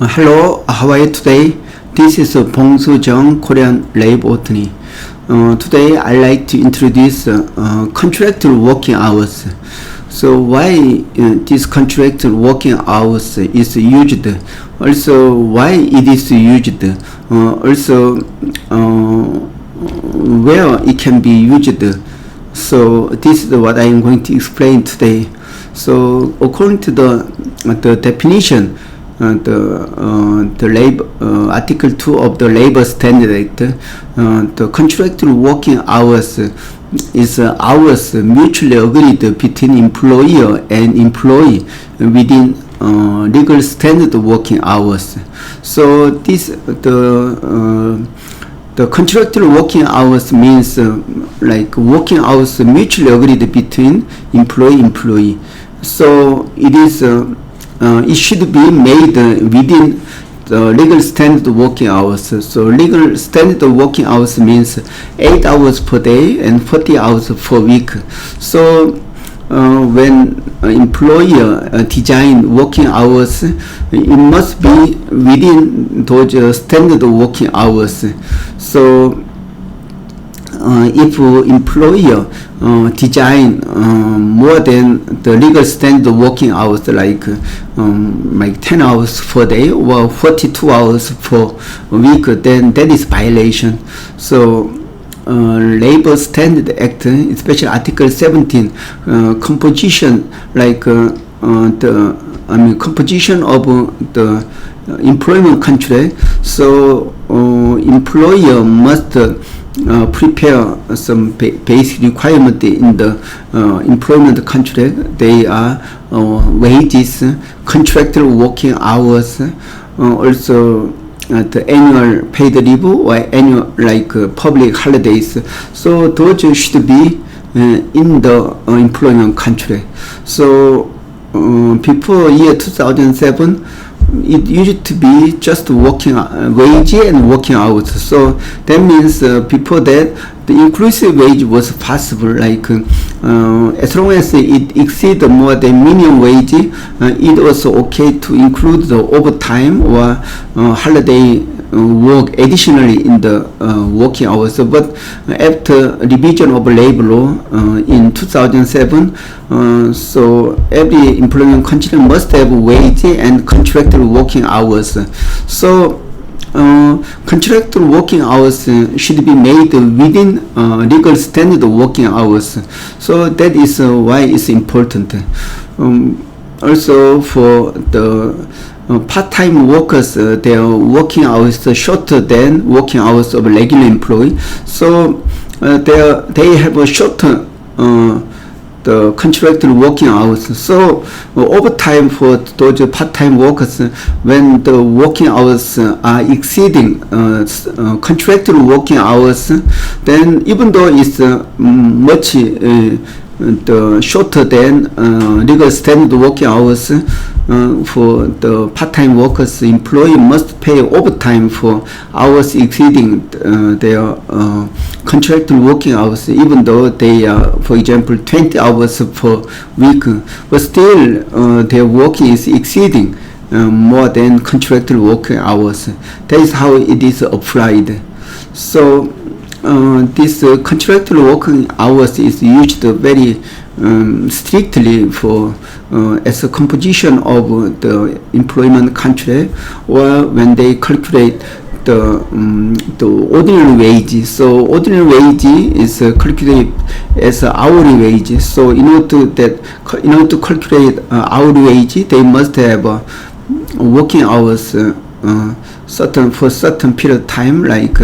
Hello, how are you today? This is Bong Soo-jung, Korean labor attorney. Today I'd like to introduce contractual working hours. So why this contractual working hours is used, also why it is used, also where it can be used. So this is what I am going to explain today. So according to the definition, the labor Article 2 of the Labor Standard Act, the contractual working hours is hours mutually agreed between employer and employee within legal standard working hours. So this the contractual working hours means like working hours mutually agreed between employee. So it is it should be made within the legal standard working hours. So legal standard working hours means 8 hours per day and 40 hours per week. So when employer design working hours, it must be within those standard working hours. So if employer design more than the legal standard working hours, like 10 hours per day or 42 hours per week, then that is violation. So Labor Standard Act, especially Article 17, composition composition of the employment contract. So employer must prepare some basic requirement in the employment contract. They are wages, contractual working hours, also the annual paid leave or annual public holidays. So those should be in the employment contract. So before year 2007, it used to be just working wage and working hours. So that means before that the inclusive wage was possible, as long as it exceeded more than minimum wage, it was okay to include the overtime or holiday work additionally in the working hours. But after revision of labor law in 2007, so every employment contract must have wage and contractual working hours. So contractual working hours should be made within legal standard working hours. So that is why it's important. Also for the part-time workers, their working hours are shorter than working hours of a regular employee. So they have a shorter the contractual working hours. So overtime for those part-time workers, when the working hours are exceeding contractual working hours, then even though it's much shorter than legal standard working hours, for the part-time workers, employee must pay overtime for hours exceeding their contractual working hours, even though they are, for example, 20 hours per week, but still their working is exceeding more than contractual working hours. That is how it is applied. So this contractual working hours is used very strictly for as a composition of the employment contract, or when they calculate the ordinary wage. So ordinary wage is calculated as hourly wage. So in order to calculate hourly wage, they must have working hours certain period of time. Like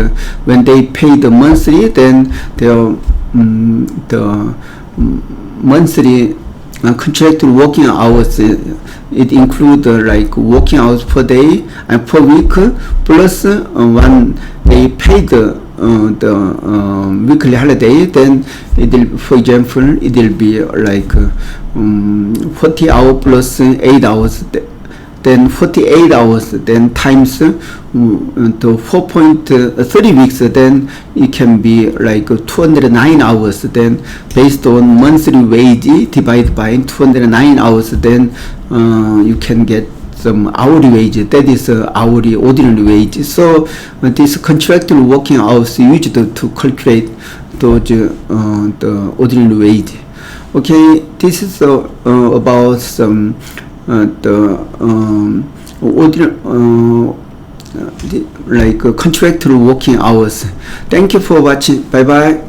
when they pay the monthly, then their the monthly contractual working hours, it includes working hours per day and per week, plus when they pay the weekly holiday, then it will, for example, it will be 40 hours plus 8 hours, then 48 hours, then times the 4.30 weeks, then it can be 209 hours. Then based on monthly wage divided by 209 hours, then you can get some hourly wage, that is hourly ordinary wage. So this contractual working hours used to calculate those the ordinary wage. Okay, this is about some the ordinary like contractual working hours. Thank you for watching. Bye bye.